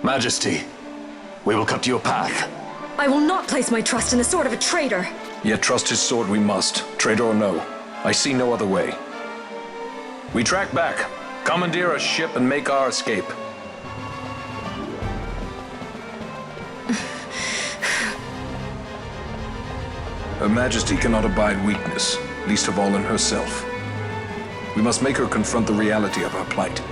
Majesty, we will cut your path. I will not place my trust in the sword of a traitor. Yet trust his sword we must, traitor or no. I see no other way. We track back, commandeer a ship, and make our escape. Her Majesty cannot abide weakness, least of all in herself. We must make her confront the reality of her plight.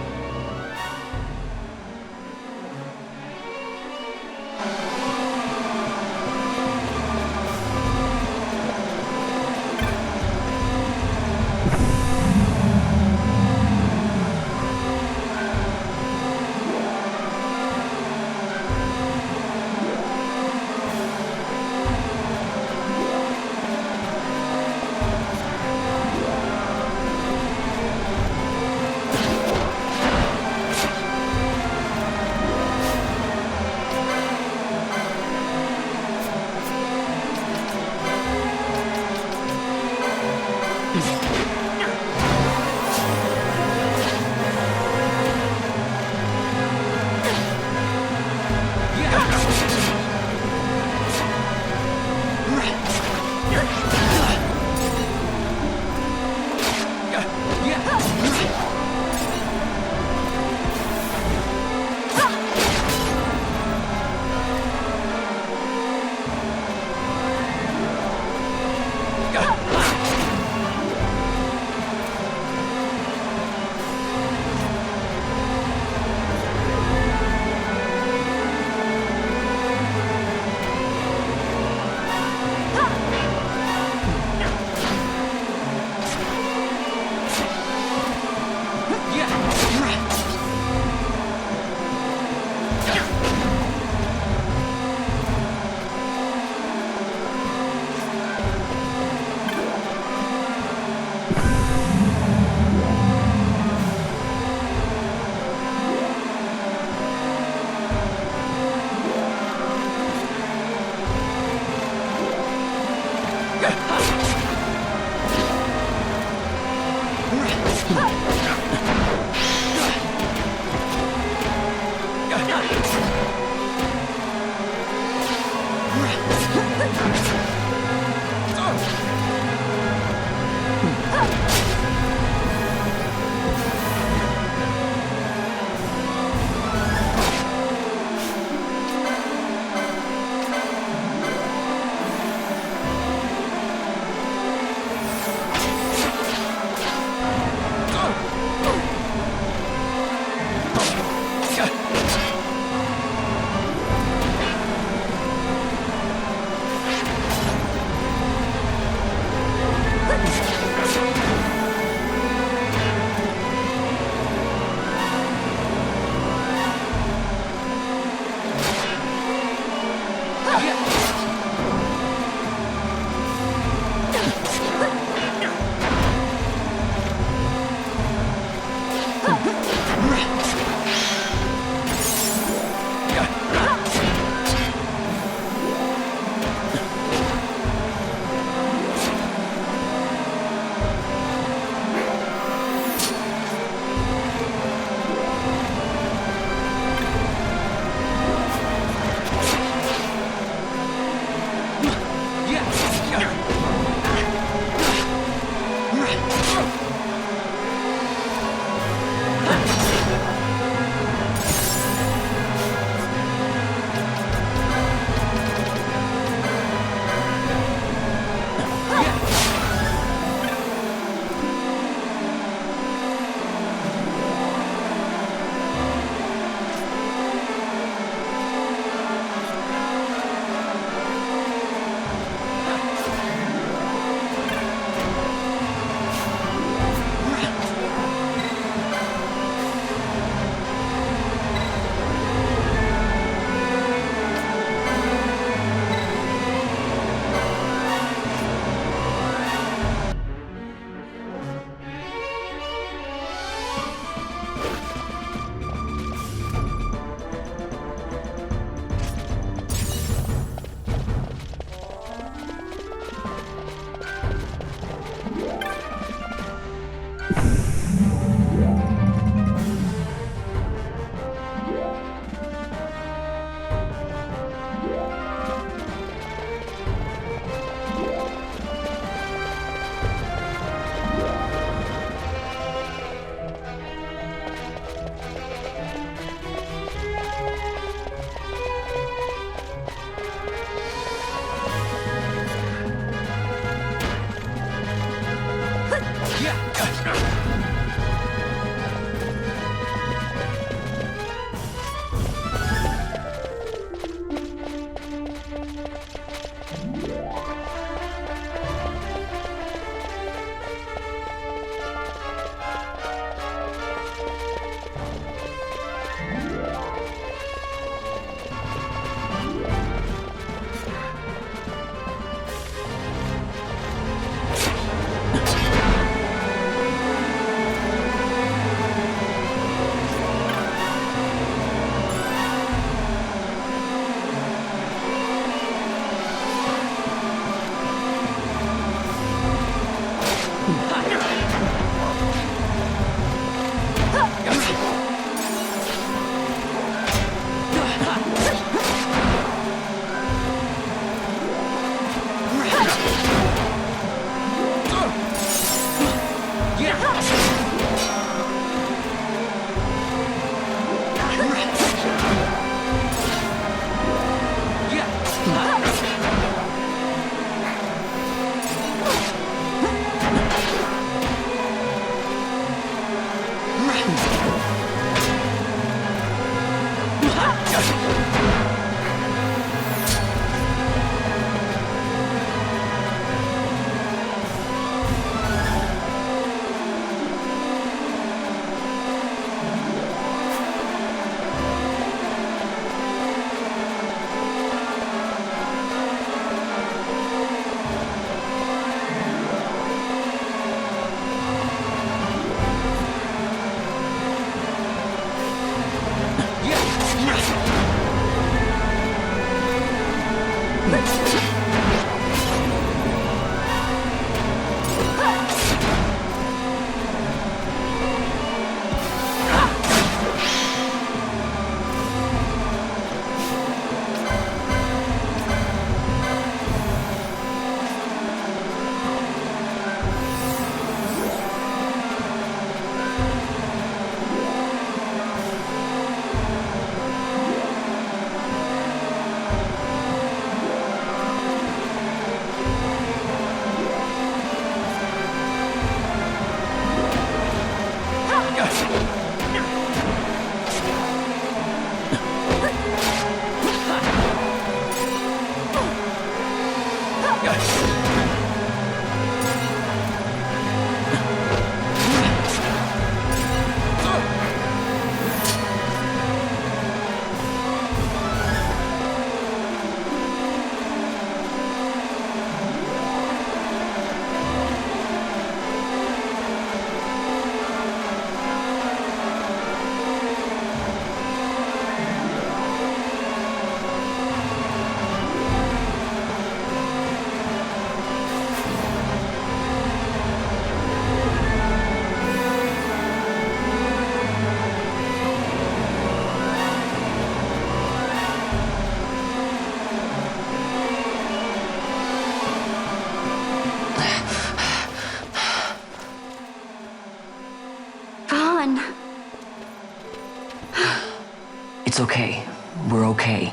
It's okay. We're okay.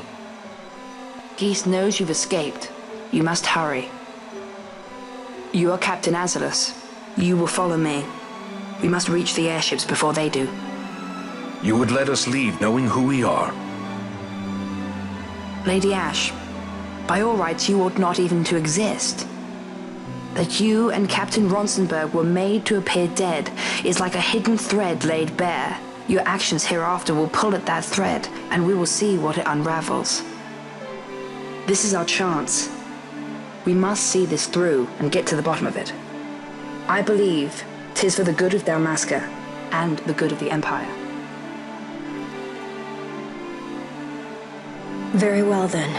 Ghis knows you've escaped. You must hurry. You are Captain Azalus. You will follow me. We must reach the airships before they do. You would let us leave knowing who we are? Lady Ash, by all rights you ought not even to exist. That you and Captain Ronsenberg were made to appear dead is like a hidden thread laid bare. Your actions hereafter will pull at that thread, and we will see what it unravels. This is our chance. We must see this through and get to the bottom of it. I believe 'tis for the good of Dalmasca and the good of the Empire. Very well then.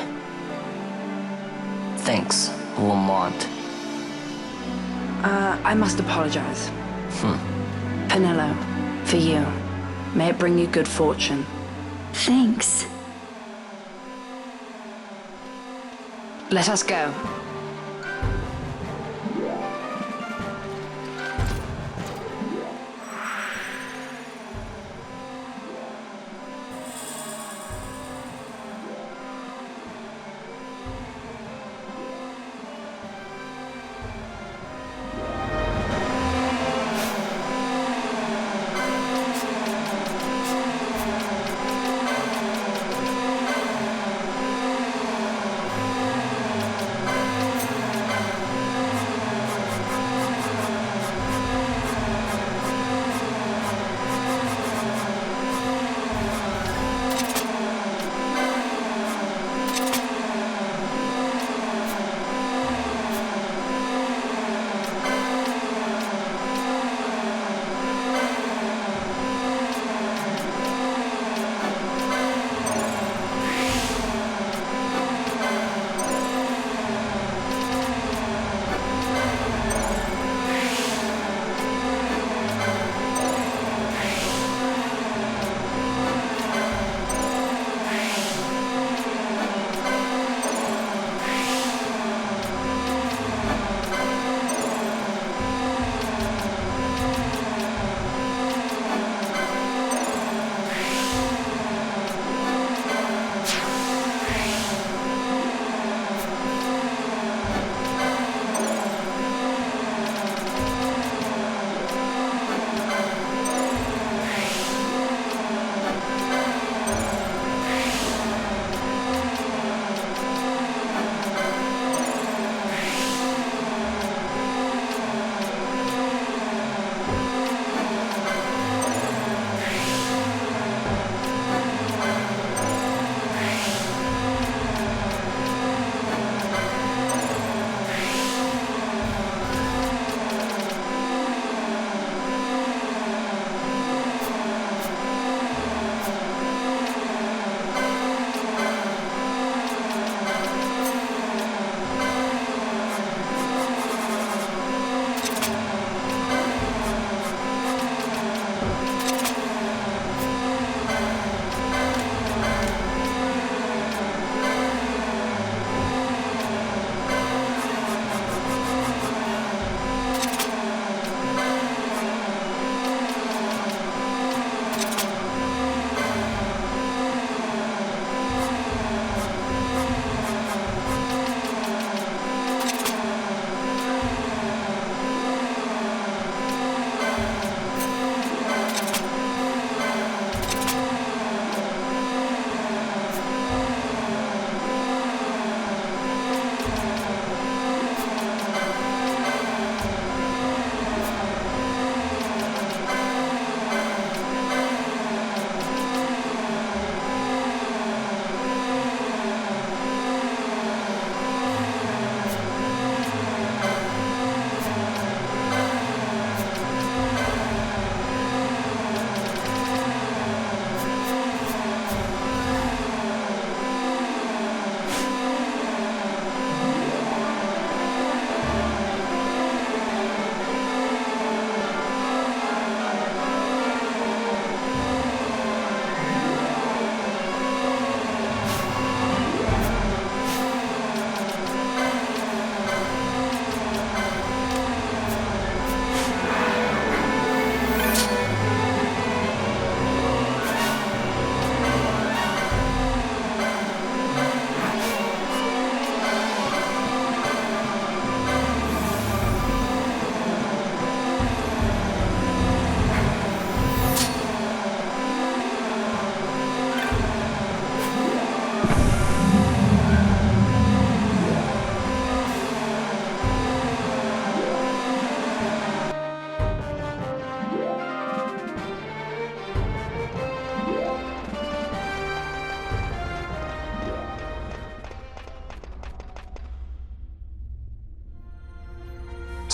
Thanks, Lamont. I must apologize. Penelo, for you. May it bring you good fortune. Thanks. Let us go.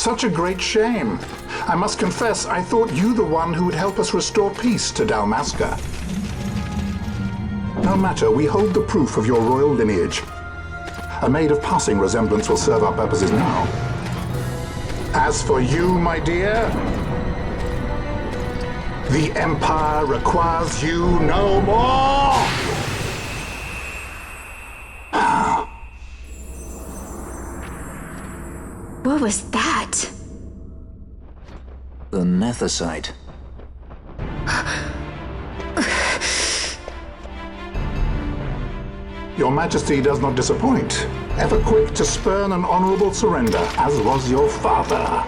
Such a great shame. I must confess, I thought you the one who would help us restore peace to Dalmasca. No matter, we hold the proof of your royal lineage. A maid of passing resemblance will serve our purposes now. As for you, my dear, the Empire requires you no more! What was that? The Nethicite. Your Majesty does not disappoint. Ever quick to spurn an honorable surrender, as was your father.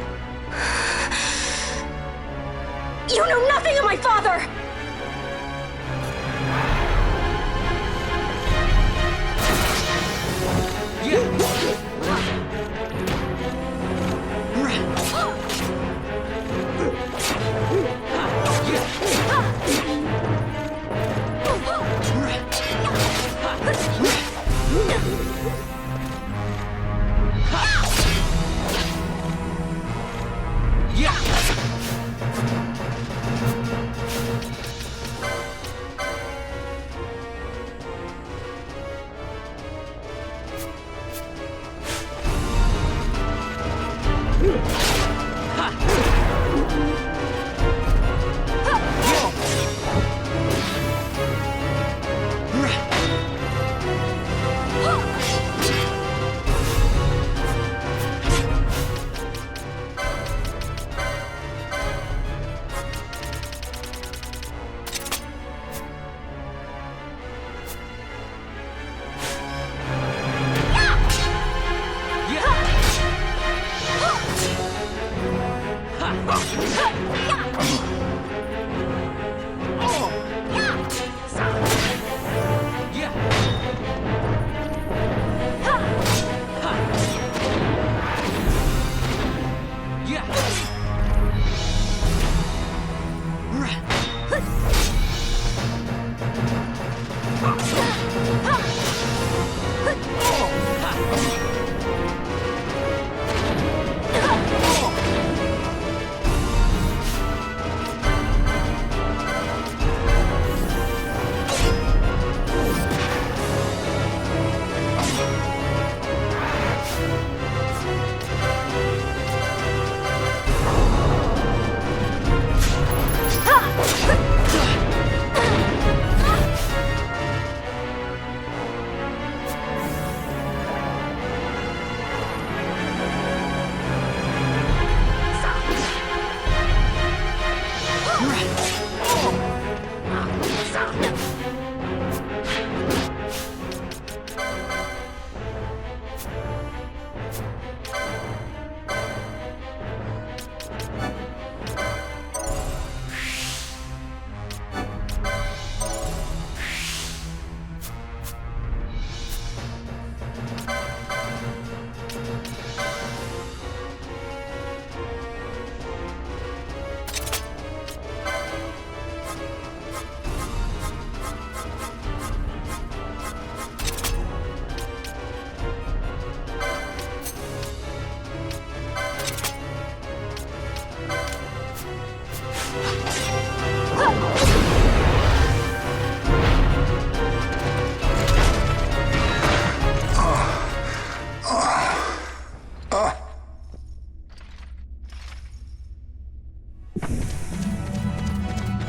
You know nothing of my father!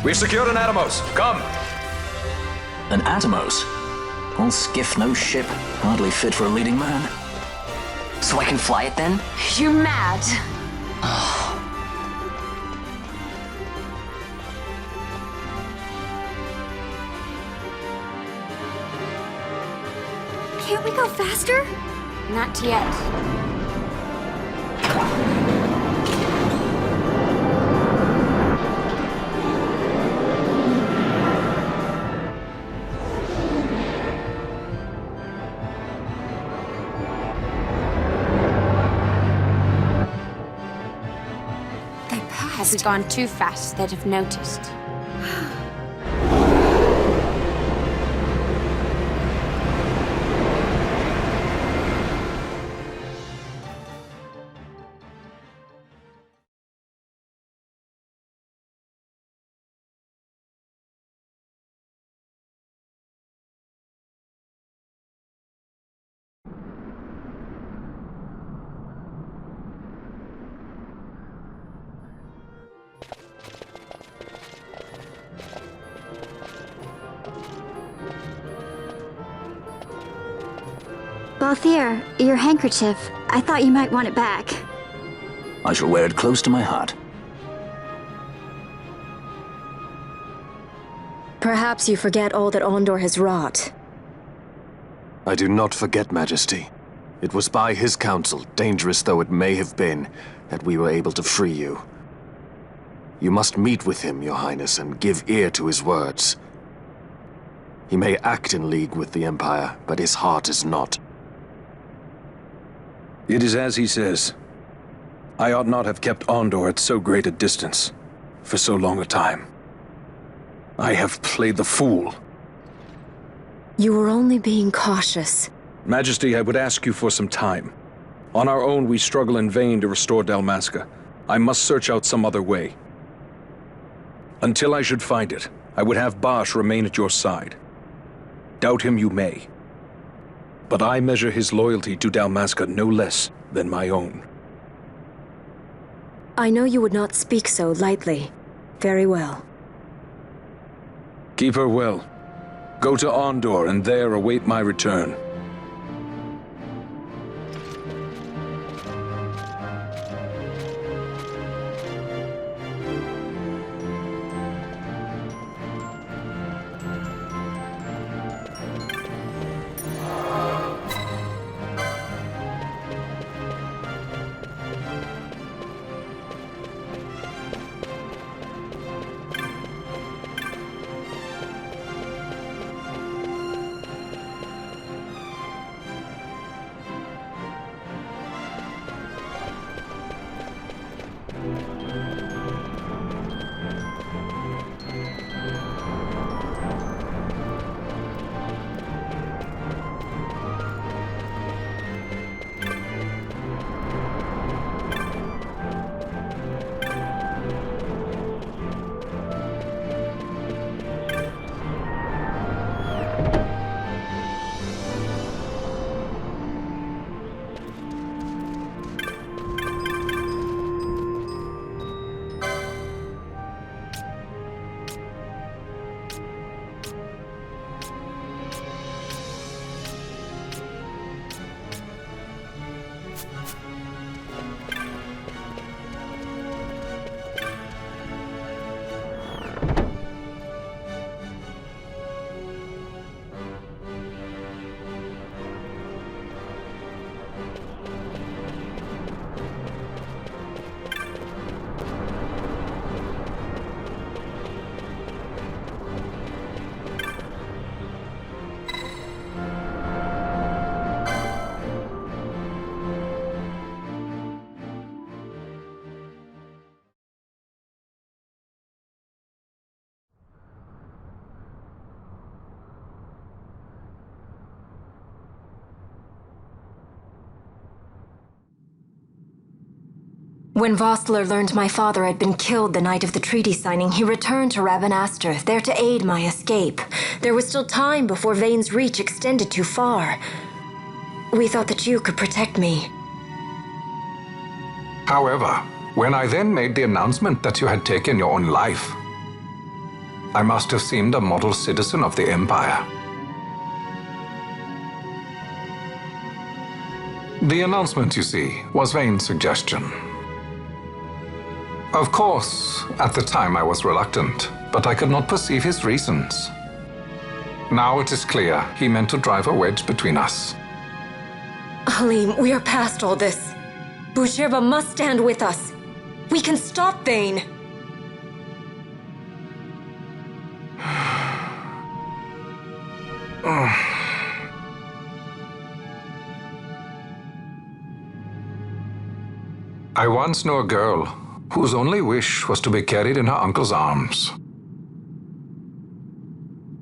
We've secured an Atomos. Come. An Atomos? All skiff, no ship. Hardly fit for a leading man. So I can fly it then? You're mad. Can't we go faster? Not yet. Has it gone too fast that I've noticed? Balthier, your handkerchief. I thought you might want it back. I shall wear it close to my heart. Perhaps you forget all that Ondore has wrought. I do not forget, Majesty. It was by his counsel, dangerous though it may have been, that we were able to free you. You must meet with him, Your Highness, and give ear to his words. He may act in league with the Empire, but his heart is not. It is as he says. I ought not have kept Ondore at so great a distance, for so long a time. I have played the fool. You were only being cautious. Majesty, I would ask you for some time. On our own, we struggle in vain to restore Dalmasca. I must search out some other way. Until I should find it, I would have Basch remain at your side. Doubt him you may. But I measure his loyalty to Dalmasca no less than my own. I know you would not speak so lightly. Very well. Keep her well. Go to Ondore and there await my return. When Vossler learned my father had been killed the night of the treaty signing, he returned to Rabanastre, there to aid my escape. There was still time before Vane's reach extended too far. We thought that you could protect me. However, when I then made the announcement that you had taken your own life, I must have seemed a model citizen of the Empire. The announcement, you see, was Vane's suggestion. Of course, at the time I was reluctant, but I could not perceive his reasons. Now it is clear he meant to drive a wedge between us. Halim, we are past all this. Bhujerba must stand with us. We can stop Vane. I once knew a girl whose only wish was to be carried in her uncle's arms.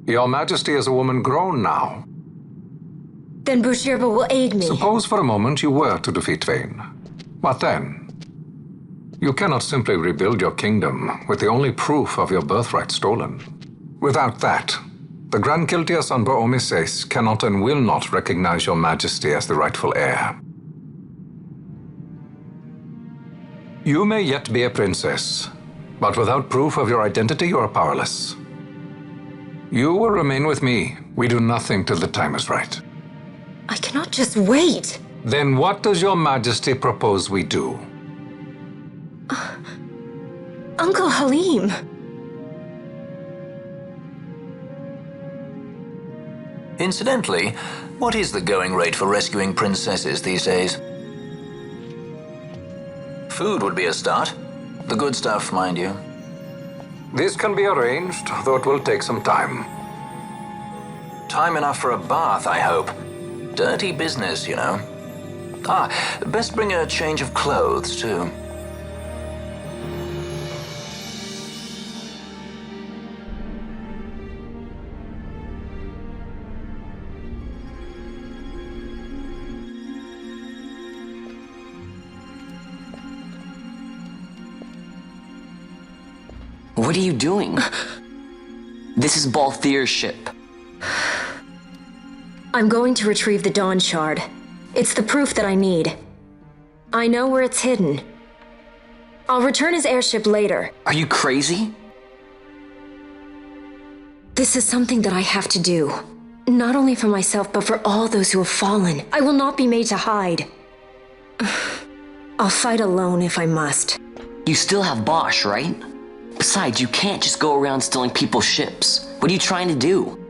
Your Majesty is a woman grown now. Then Bhujerba will aid me. Suppose for a moment you were to defeat Vane. What then? You cannot simply rebuild your kingdom with the only proof of your birthright stolen. Without that, the Grand Kiltias on Bo-Omises cannot and will not recognize your Majesty as the rightful heir. You may yet be a princess, but without proof of your identity, you are powerless. You will remain with me. We do nothing till the time is right. I can cannot just wait. Then what does your majesty propose we do? Uncle Halim. Incidentally, what is the going rate for rescuing princesses these days? Food would be a start. The good stuff, mind you. This can be arranged, though it will take some time. Time enough for a bath, I hope. Dirty business, you know. Best bring a change of clothes, too. What are you doing? This is Balthier's ship. I'm going to retrieve the Dawn Shard. It's the proof that I need. I know where it's hidden. I'll return his airship later. Are you crazy? This is something that I have to do. Not only for myself, but for all those who have fallen. I will not be made to hide. I'll fight alone if I must. You still have Bosch, right? Besides, you can't just go around stealing people's ships. What are you trying to do?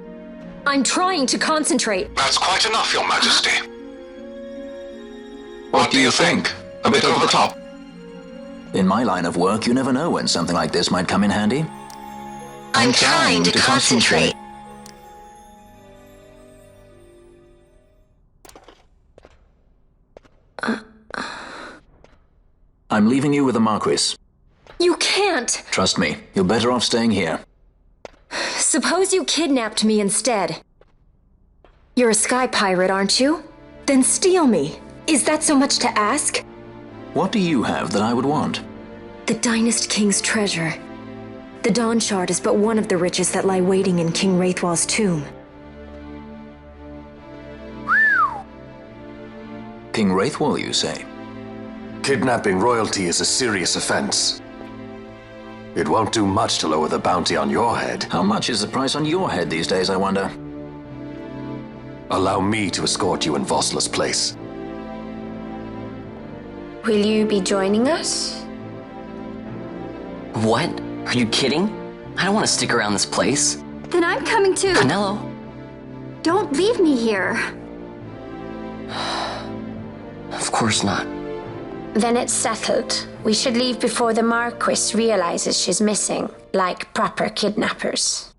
I'm trying to concentrate. That's quite enough, Your Majesty. What do you think? A bit over the top? In my line of work, you never know when something like this might come in handy. I'm trying to concentrate. I'm leaving you with the Marquis. You can't! Trust me, you're better off staying here. Suppose you kidnapped me instead. You're a sky pirate, aren't you? Then steal me. Is that so much to ask? What do you have that I would want? The Dynast King's treasure. The Dawn Shard is but one of the riches that lie waiting in King Wraithwall's tomb. King Wraithwall, you say? Kidnapping royalty is a serious offense. It won't do much to lower the bounty on your head. How much is the price on your head these days, I wonder? Allow me to escort you in Vosla's place. Will you be joining us? What? Are you kidding? I don't want to stick around this place. Then I'm coming too. Canelo? Don't leave me here. Of course not. Then it's settled. We should leave before the Marquis realizes she's missing, like proper kidnappers.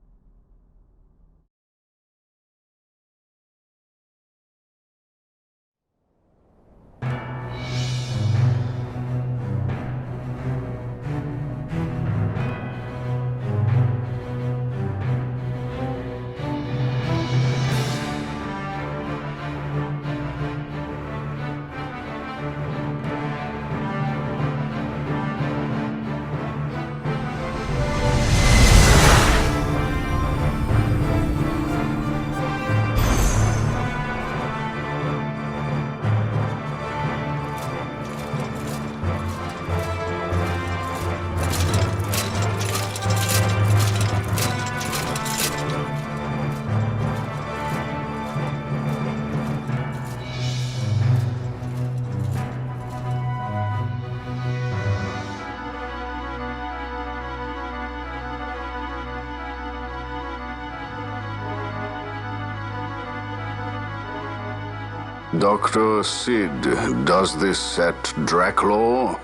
Dr. Sid, does this set Draclaw?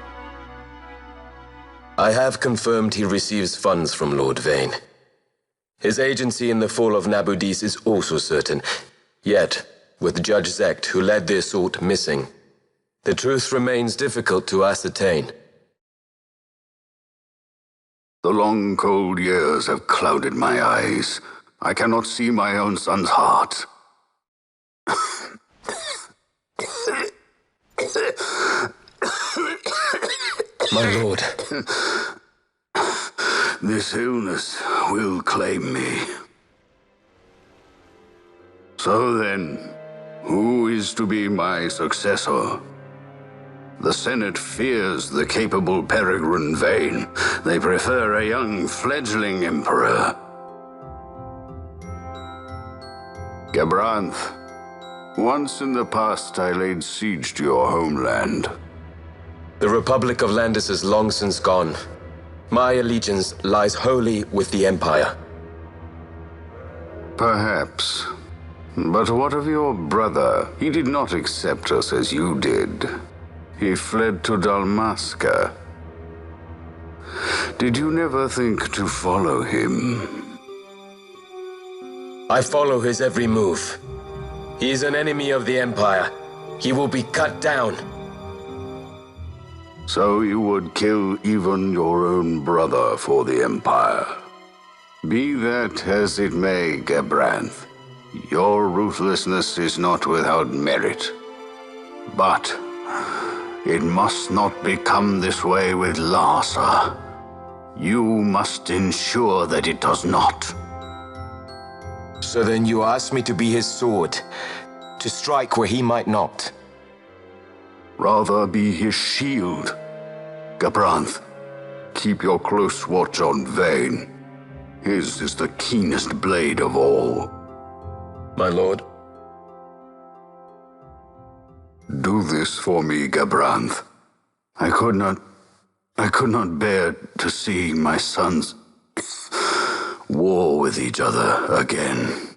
I have confirmed he receives funds from Lord Vane. His agency in the fall of Nabudis is also certain. Yet, with Judge Zekt, who led the assault, missing, the truth remains difficult to ascertain. The long, cold years have clouded my eyes. I cannot see my own son's heart. My lord. This illness will claim me. So then, who is to be my successor? The Senate fears the capable Peregrine Vane. They prefer a young, fledgling emperor. Gabranth, Once in the past, I laid siege to your homeland. The Republic of Landis is long since gone. My allegiance lies wholly with the Empire. Perhaps. But what of your brother? He did not accept us as you did. He fled to Dalmasca. Did you never think to follow him? I follow his every move. He is an enemy of the Empire. He will be cut down. So you would kill even your own brother for the Empire. Be that as it may, Gabranth, your ruthlessness is not without merit. But it must not become this way with Larsa. You must ensure that it does not. So then you ask me to be his sword, to strike where he might not. Rather be his shield. Gabranth, keep your close watch on Vayne. His is the keenest blade of all. My lord. Do this for me, Gabranth. I could not bear to see my sons war with each other again.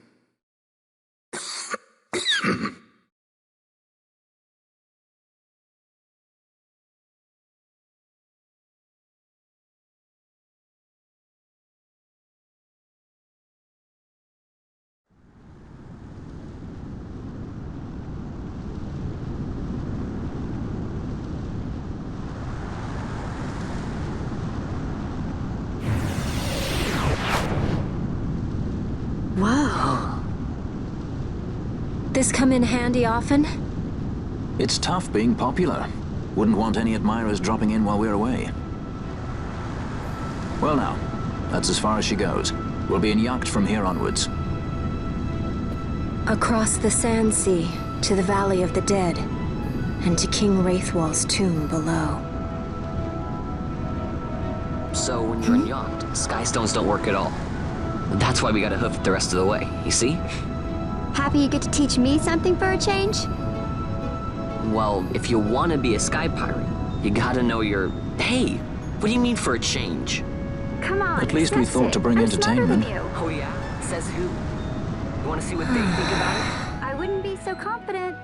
Whoa. This come in handy often? It's tough being popular. Wouldn't want any admirers dropping in while we're away. Well now, that's as far as she goes. We'll be in yacht from here onwards. Across the Sand Sea, to the Valley of the Dead, and to King Wraithwall's tomb below. So when you're in yacht, skystones don't work at all. That's why we gotta hoof it the rest of the way, you see? Happy you get to teach me something for a change? Well, if you want to be a sky pirate, you gotta know your... Hey, what do you mean for a change? Come on. At least we thought to bring I'm smarter than entertainment. you. Oh yeah? Says who? You want to see what they think about it? I wouldn't be so confident.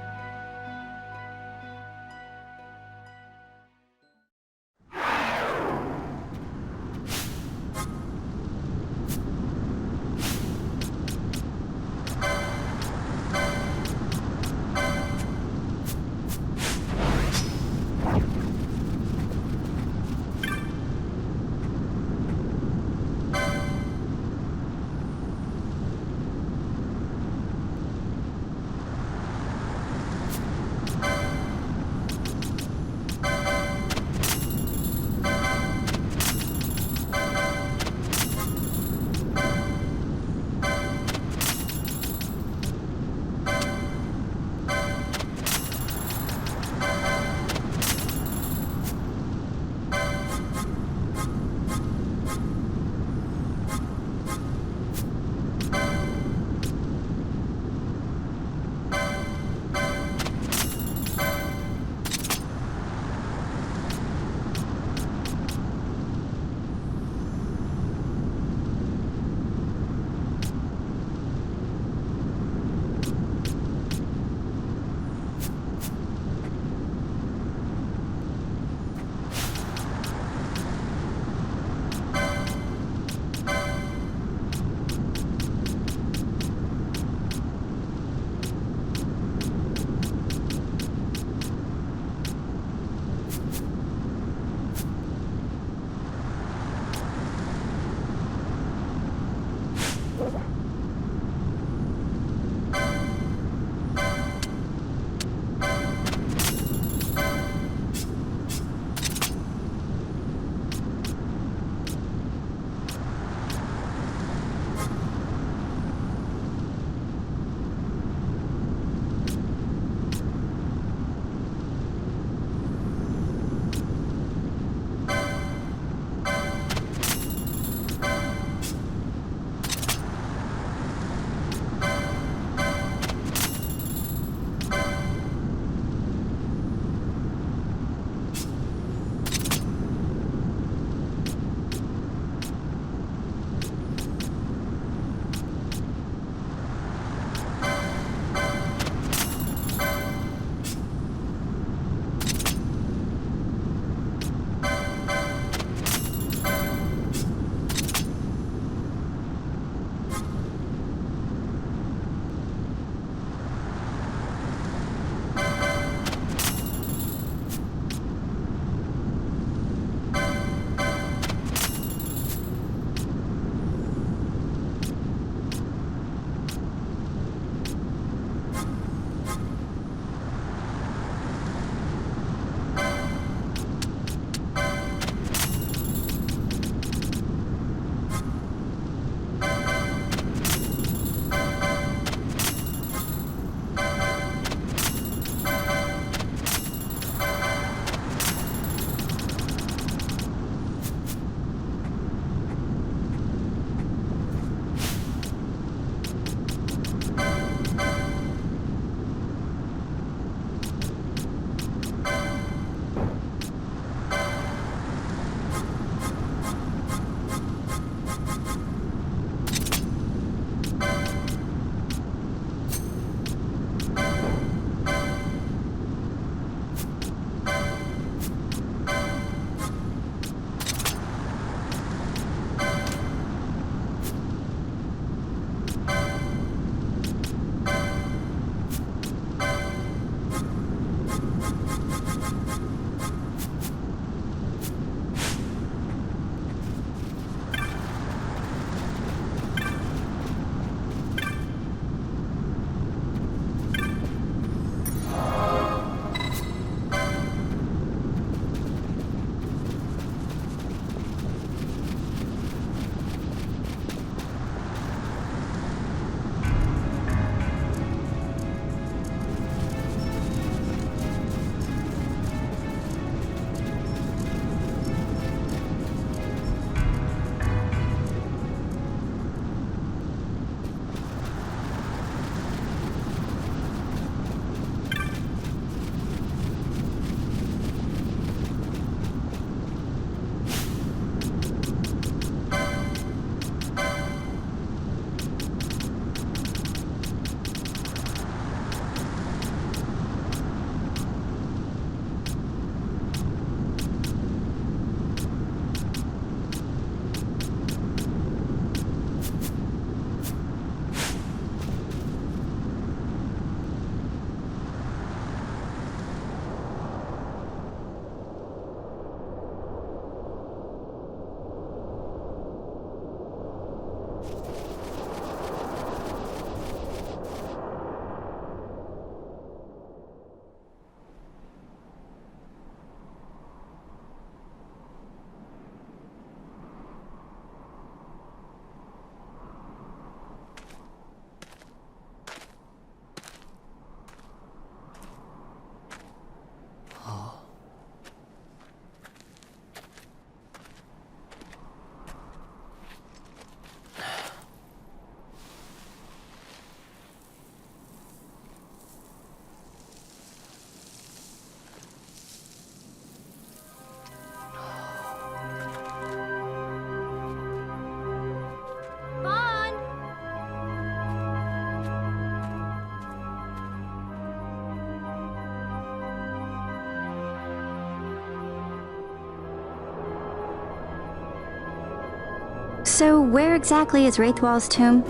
So where exactly is Wraithwall's tomb?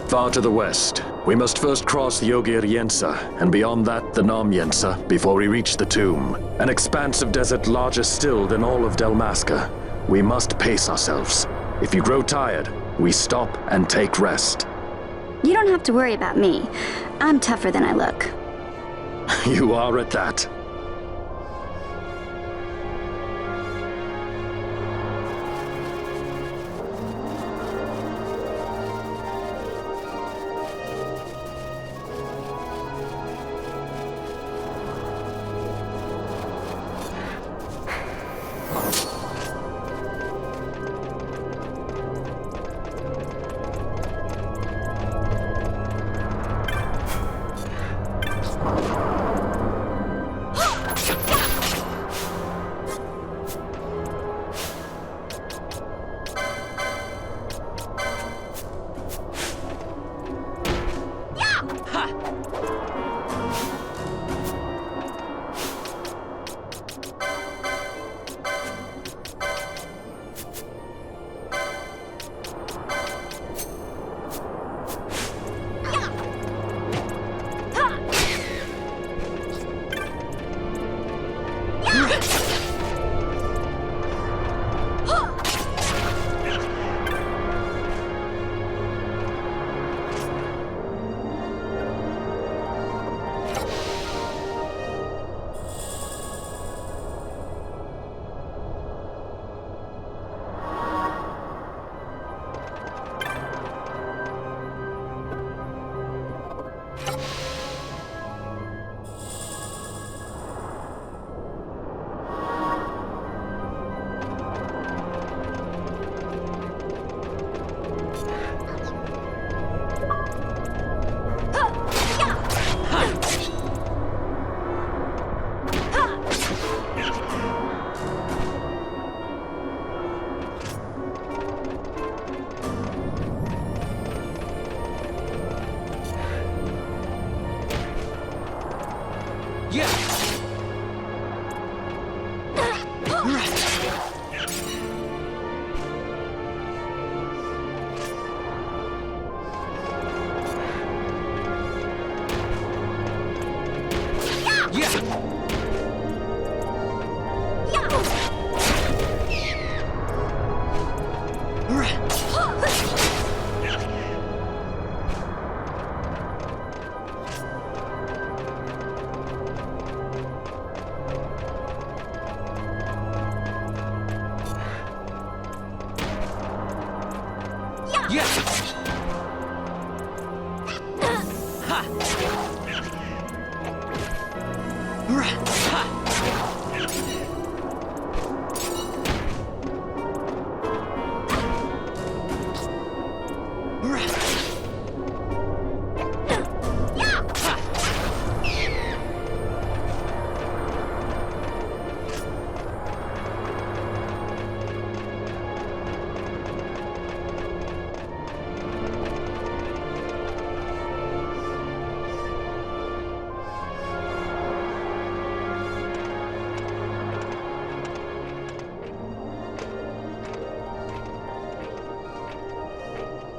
Far to the west. We must first cross the Ogir-Yensa, and beyond that the Nam-Yensa, before we reach the tomb. An expanse of desert larger still than all of Dalmasca. We must pace ourselves. If you grow tired, we stop and take rest. You don't have to worry about me. I'm tougher than I look. You are at that.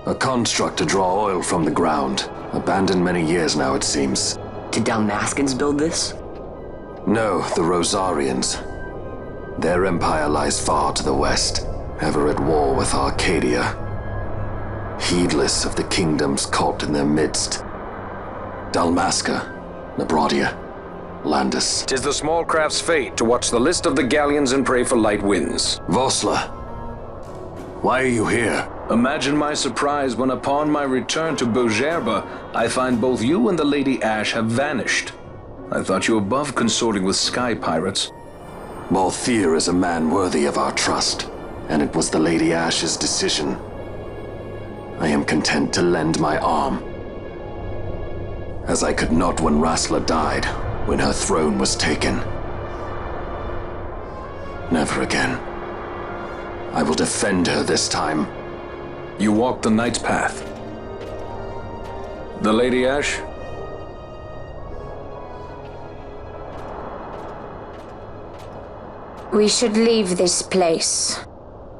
A construct to draw oil from the ground. Abandoned many years now, it seems. Did Dalmascans build this? No, the Rosarians. Their empire lies far to the west, ever at war with Arcadia. Heedless of the kingdoms caught in their midst. Dalmasca, Nabrodia, Landis. 'Tis the small craft's fate to watch the list of the galleons and pray for light winds. Vosla, why are you here? Imagine my surprise when upon my return to Bhujerba, I find both you and the Lady Ash have vanished. I thought you above consorting with sky pirates. Balthier is a man worthy of our trust, and it was the Lady Ash's decision. I am content to lend my arm. As I could not when Rasla died, when her throne was taken. Never again. I will defend her this time. You walked the Knight's path. The Lady Ash? We should leave this place.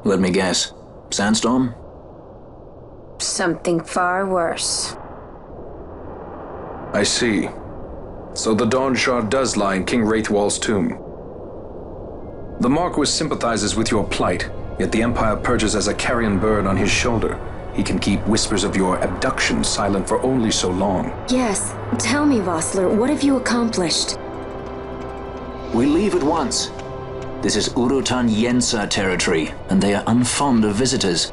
Let me guess. Sandstorm? Something far worse. I see. So the Dawn Shard does lie in King Wraithwall's tomb. The Marquis sympathizes with your plight, yet the Empire purges as a carrion bird on his shoulder. He can keep whispers of your abduction silent for only so long. Yes. Tell me, Vossler, what have you accomplished? We leave at once. This is Ogir-Yensa territory, and they are unfond of visitors.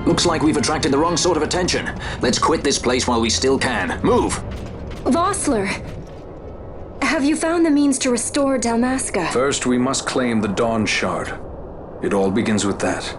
Looks like we've attracted the wrong sort of attention. Let's quit this place while we still can. Move! Vossler! Have you found the means to restore Dalmasca? First, we must claim the Dawn Shard. It all begins with that.